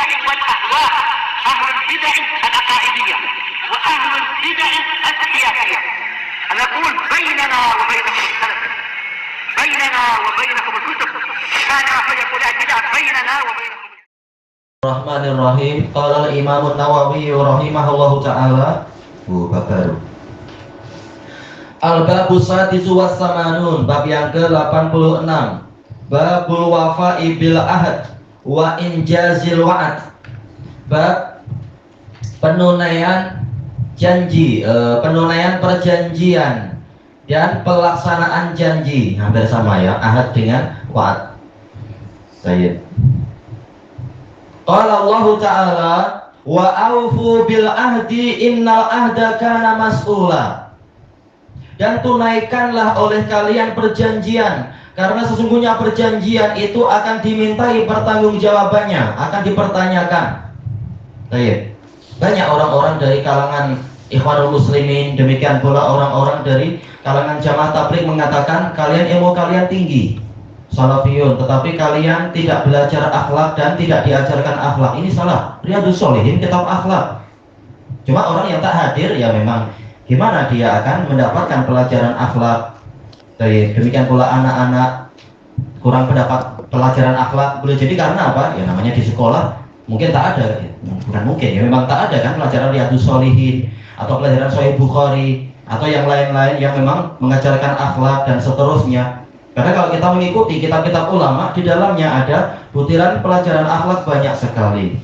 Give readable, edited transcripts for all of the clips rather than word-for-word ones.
البدع والأهواء، أهل البدع العقائدية وأهل البدع السياسية. نقول بيننا وبينكم السلف، بيننا وبينكم الكتب، كان فيقول البدع بيننا وبينكم. Bismillahirrahmanirrahim. Qala al-Imam an-Nawawi rahimahullahu ta'ala. Bab baru. Al-babu sadisu was-samanun, bab yang ke-86. Babul wafa'i bil ahad wa injazil wa'ad. Bab penunaian janji, penunaian perjanjian dan pelaksanaan janji. Hampir sama ya, ahad dengan wa'ad. Baik. Qala Allah Ta'ala wa aufu bil ahdi innal ahda kana mas'ula. Dan tunaikanlah oleh kalian perjanjian, karena sesungguhnya perjanjian itu akan dimintai pertanggungjawabannya, akan dipertanyakan. Baik. Banyak orang-orang dari kalangan Ikhwanul Muslimin, demikian pula orang-orang dari kalangan Jamaah Tabligh mengatakan kalian ilmu kalian tinggi, salafiyun, tetapi kalian tidak belajar akhlak dan tidak diajarkan akhlak. Ini salah. Riyadhus Shalihin kitab akhlak. Cuma orang yang tak hadir ya memang gimana dia akan mendapatkan pelajaran akhlak. Demikian pula anak-anak kurang mendapat pelajaran akhlak. Boleh jadi karena apa? Ya namanya di sekolah mungkin tak ada, bukan mungkin ya memang tak ada kan pelajaran Riyadhus Shalihin atau pelajaran Sahih Bukhari atau yang lain-lain yang memang mengajarkan akhlak dan seterusnya. Karena kalau kita mengikuti kitab-kitab ulama, di dalamnya ada butiran pelajaran akhlak banyak sekali.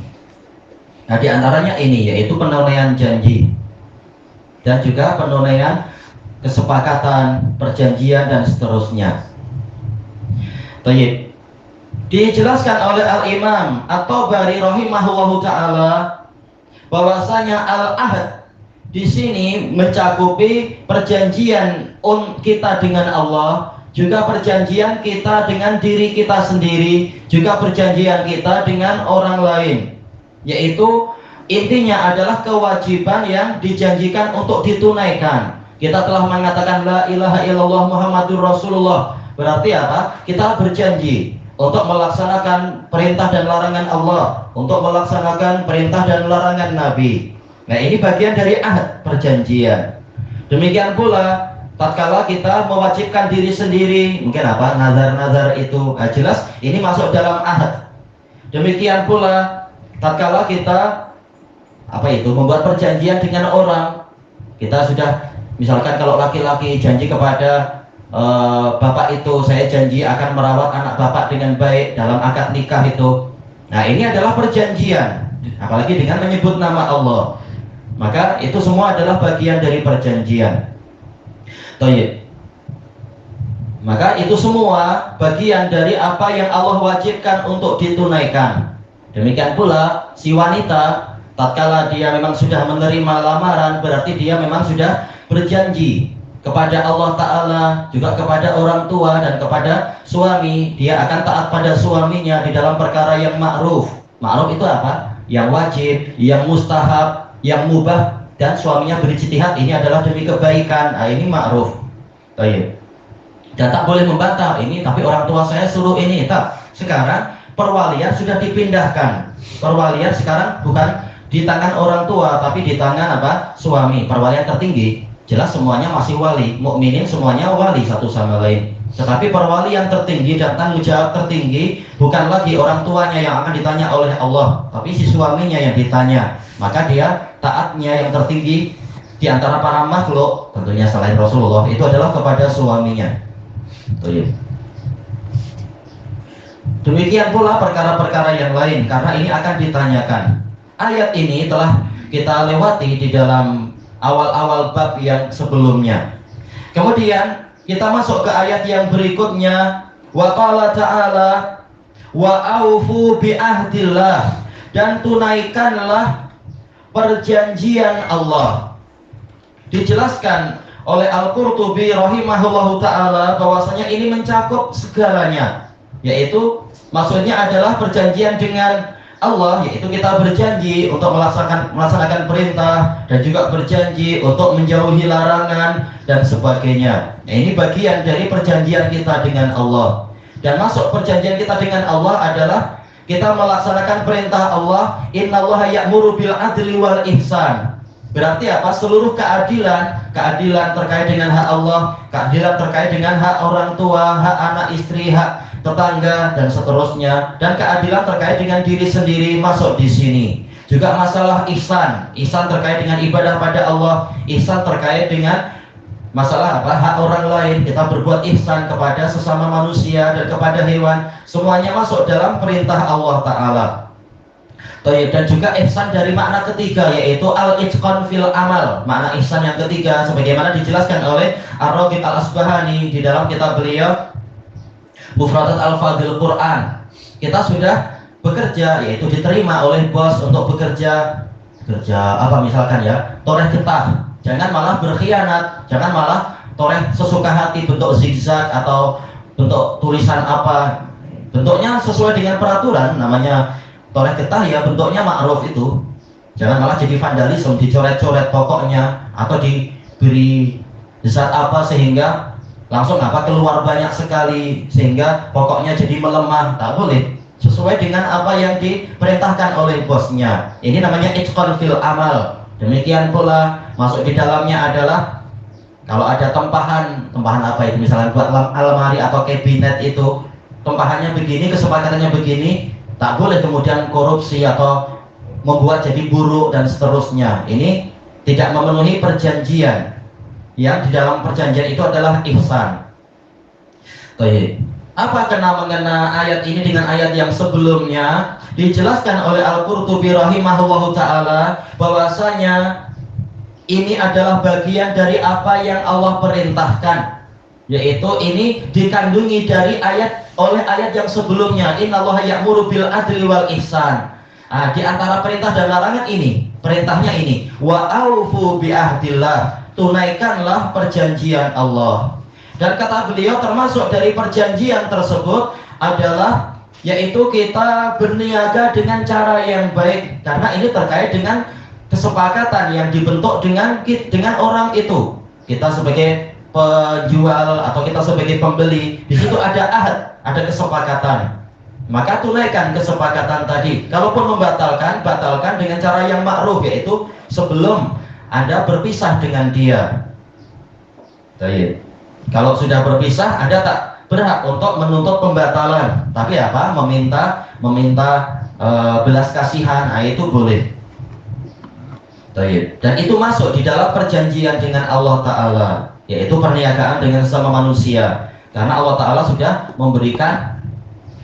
Nah, di antaranya ini yaitu penunaian janji dan juga penunaian kesepakatan, perjanjian dan seterusnya. Baik. Dijelaskan oleh Al-Imam At-Tabari rahimahullahu taala bahwasanya al-ahd di sini mencakupi perjanjian kita dengan Allah, juga perjanjian kita dengan diri kita sendiri, juga perjanjian kita dengan orang lain. Yaitu intinya adalah kewajiban yang dijanjikan untuk ditunaikan. Kita telah mengatakan la ilaha illallah Muhammadur Rasulullah. Berarti apa? Kita berjanji untuk melaksanakan perintah dan larangan Allah, untuk melaksanakan perintah dan larangan Nabi. Nah, ini bagian dari ahad, perjanjian. Demikian pula tatkala kita mewajibkan diri sendiri, mungkin apa? Nazar-nazar itu jelas ini masuk dalam ahad. Demikian pula tatkala kita membuat perjanjian dengan orang. Kita sudah misalkan kalau laki-laki janji kepada bapak itu, saya janji akan merawat anak bapak dengan baik dalam akad nikah itu. Nah, ini adalah perjanjian, apalagi dengan menyebut nama Allah. Maka itu semua adalah bagian dari perjanjian. Baik. Maka itu semua bagian dari apa yang Allah wajibkan untuk ditunaikan. Demikian pula si wanita tatkala dia memang sudah menerima lamaran, berarti dia memang sudah berjanji kepada Allah Ta'ala, juga kepada orang tua dan kepada suami. Dia akan taat pada suaminya di dalam perkara yang ma'ruf. Ma'ruf itu apa? Yang wajib, yang mustahab, yang mubah, dan suaminya berijtihad, ini adalah demi kebaikan. Nah, ini ma'ruf. Baik. Dan tak boleh membantah ini, tapi orang tua saya suruh ini. Tak. Sekarang perwalian sudah dipindahkan. Perwalian sekarang bukan di tangan orang tua, tapi di tangan apa? Suami. Perwalian tertinggi. Jelas semuanya masih wali, mukminin semuanya wali satu sama lain. Tetapi perwalian tertinggi dan tanggung jawab tertinggi bukan lagi orang tuanya yang akan ditanya oleh Allah, tapi si suaminya yang ditanya. Maka dia taatnya yang tertinggi di antara para makhluk, tentunya selain Rasulullah, itu adalah kepada suaminya. Demikian pula perkara-perkara yang lain, karena ini akan ditanyakan. Ayat ini telah kita lewati di dalam awal-awal bab yang sebelumnya. Kemudian kita masuk ke ayat yang berikutnya. Wa qala ta'ala wa aufu bi ahdillah, dan tunaikanlah perjanjian Allah. Dijelaskan oleh Al-Qurtubi rahimahullahu ta'ala bahwasanya ini mencakup segalanya, yaitu maksudnya adalah perjanjian dengan Allah, yaitu kita berjanji untuk melaksanakan perintah dan juga berjanji untuk menjauhi larangan dan sebagainya. Nah, ini bagian dari perjanjian kita dengan Allah. Dan masuk perjanjian kita dengan Allah adalah kita melaksanakan perintah Allah, innallaha ya'muru bil adli wal ihsan. Berarti apa? Seluruh keadilan terkait dengan hak Allah, keadilan terkait dengan hak orang tua, hak anak istri, hak tetangga dan seterusnya, dan keadilan terkait dengan diri sendiri masuk di sini. Juga masalah ihsan terkait dengan ibadah pada Allah, ihsan terkait dengan masalah apa? Hak orang lain, kita berbuat ihsan kepada sesama manusia dan kepada hewan, semuanya masuk dalam perintah Allah Ta'ala. Dan juga ihsan dari makna ketiga, yaitu al-itqan fil amal. Makna ihsan yang ketiga sebagaimana dijelaskan oleh Ar-Raghib Al-Asbahani di dalam kitab beliau Mufradat Al-Fadhil Quran. Kita sudah bekerja, yaitu diterima oleh bos untuk bekerja apa misalkan ya, toreh getah. Jangan malah berkhianat, jangan malah toreh sesuka hati bentuk zigzag atau bentuk tulisan apa, bentuknya sesuai dengan peraturan, namanya toreh getah ya, bentuknya ma'ruf itu. Jangan malah jadi vandalisme, dicoret-coret pokoknya atau diberi zat apa sehingga langsung apa keluar banyak sekali sehingga pokoknya jadi melemah. Tak boleh, sesuai dengan apa yang diperintahkan oleh bosnya. Ini namanya itqan fil amal. Demikian pula masuk di dalamnya adalah kalau ada tempahan apa itu, misalnya buat almari atau kabinet itu tempahannya begini, kesepakatannya begini, tak boleh kemudian korupsi atau membuat jadi buruk dan seterusnya. Ini tidak memenuhi perjanjian. Yang di dalam perjanjian itu adalah ihsan. Baik. Apa mengena ayat ini dengan ayat yang sebelumnya? Dijelaskan oleh Al-Qurtubi rahimahullahu ta'ala bahwasanya ini adalah bagian dari apa yang Allah perintahkan, yaitu ini dikandungi dari oleh ayat yang sebelumnya, innallaha ya'muru bil adli wal ihsan. Di antara perintah dan larangan ini, perintahnya ini, wa aufu bi ahdillah, tunaikanlah perjanjian Allah. Dan kata beliau termasuk dari perjanjian tersebut adalah yaitu kita berniaga dengan cara yang baik, karena ini terkait dengan kesepakatan yang dibentuk dengan orang itu. Kita sebagai penjual atau kita sebagai pembeli, di situ ada ahad, ada kesepakatan. Maka tunaikan kesepakatan tadi. Kalaupun membatalkan, batalkan dengan cara yang ma'ruf, yaitu sebelum Anda berpisah dengan dia. Baik. Kalau sudah berpisah, Anda tak berhak untuk menuntut pembatalan, tapi apa? Meminta belas kasihan, itu boleh. Baik. Dan itu masuk di dalam perjanjian dengan Allah Ta'ala, yaitu perniagaan dengan sesama manusia. Karena Allah Ta'ala sudah memberikan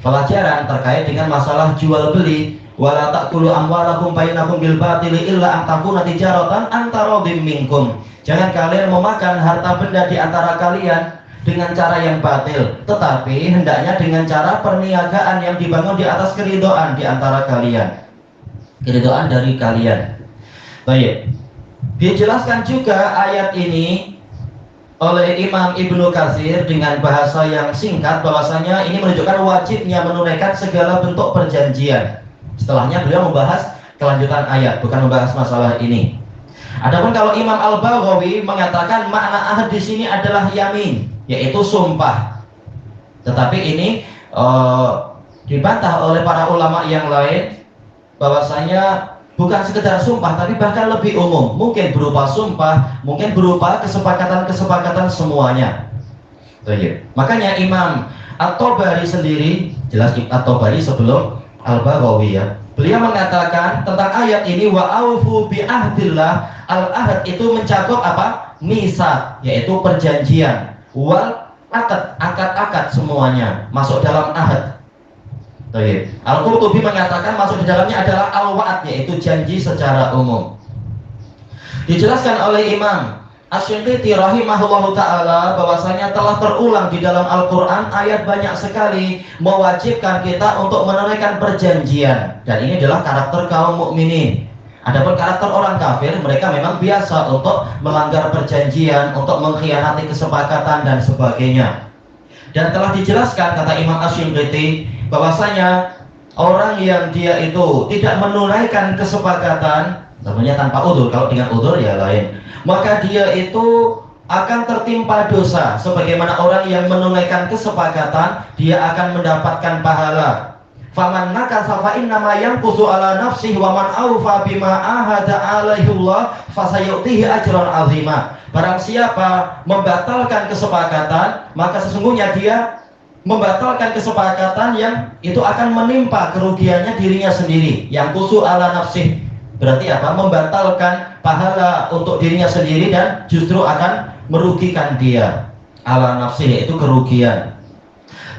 pelajaran terkait dengan masalah jual beli. Wala ta'kulu amwalakum bainakum bil batili illa an takuna tijaratan an taradhim minkum. Jangan kalian memakan harta benda di antara kalian dengan cara yang batil, tetapi hendaknya dengan cara perniagaan yang dibangun di atas keridhaan di antara kalian, keridhaan dari kalian. Baik. Dijelaskan juga ayat ini oleh Imam Ibnu Katsir dengan bahasa yang singkat bahwasanya ini menunjukkan wajibnya menunaikan segala bentuk perjanjian. Setelahnya beliau membahas kelanjutan ayat, bukan membahas masalah ini. Adapun kalau Imam Al-Baghawi mengatakan makna ahad di sini adalah yamin, yaitu sumpah. Tetapi ini dibantah oleh para ulama yang lain bahwasanya bukan sekedar sumpah, tapi bahkan lebih umum. Mungkin berupa sumpah, mungkin berupa kesepakatan-kesepakatan semuanya. Makanya Imam At-Tabari sendiri, jelas At-Tabari sebelum Al-Baghawi ya, beliau mengatakan tentang ayat ini wa aufu bi ahdillah. Al-ahad itu mencakup apa? Misa, yaitu perjanjian. Wal akad semuanya masuk dalam ahad. Al-Qurtubi mengatakan masuk di dalamnya adalah al-wa'ad, yaitu janji secara umum. Dijelaskan oleh Imam Asy-Syanqiti rahimahullahu ta'ala bahwasanya telah terulang di dalam Al-Quran ayat banyak sekali mewajibkan kita untuk menunaikan perjanjian, dan ini adalah karakter kaum mukminin. Adapun karakter orang kafir, mereka memang biasa untuk melanggar perjanjian, untuk mengkhianati kesepakatan dan sebagainya. Dan telah dijelaskan kata Imam Asy-Syanqiti bahwasanya orang yang dia itu tidak menunaikan kesepakatan, tentunya tanpa udzur, kalau dengan udzur ya lain, maka dia itu akan tertimpa dosa. Sebagaimana orang yang menunaikan kesepakatan, dia akan mendapatkan pahala. Faman nakasa fa innama yanqusu ala nafsihi wa man awfa bima ahada alaihi Allah fasayutihi ajran azima. Barang siapa membatalkan kesepakatan, maka sesungguhnya dia membatalkan kesepakatan yang itu akan menimpa kerugiannya dirinya sendiri. Yanqusu ala nafsihi berarti apa? Membatalkan pahala untuk dirinya sendiri dan justru akan merugikan dia. Ala nafsihi itu kerugian.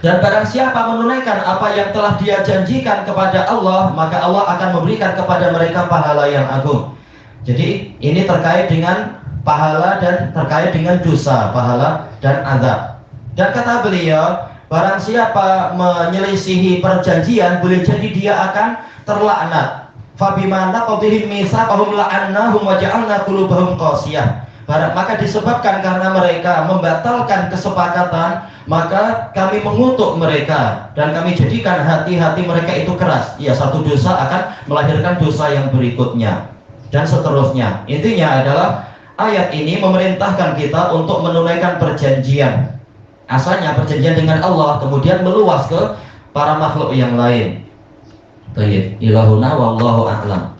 Dan barang siapa menunaikan apa yang telah dia janjikan kepada Allah, maka Allah akan memberikan kepada mereka pahala yang agung. Jadi ini terkait dengan pahala dan terkait dengan dosa, pahala dan azab. Dan kata beliau, barang siapa menyelisihi perjanjian, boleh jadi dia akan terlaknat. Fabima naqadhihim mitsaqahum la'annahum wa ja'alna qulubahum qasiyah. Maka disebabkan karena mereka membatalkan kesepakatan, maka kami mengutuk mereka dan kami jadikan hati-hati mereka itu keras. Ya, satu dosa akan melahirkan dosa yang berikutnya dan seterusnya. Intinya adalah ayat ini memerintahkan kita untuk menunaikan perjanjian. Asalnya perjanjian dengan Allah, kemudian meluas ke para makhluk yang lain. Baik, ilahuna wallahu a'lam.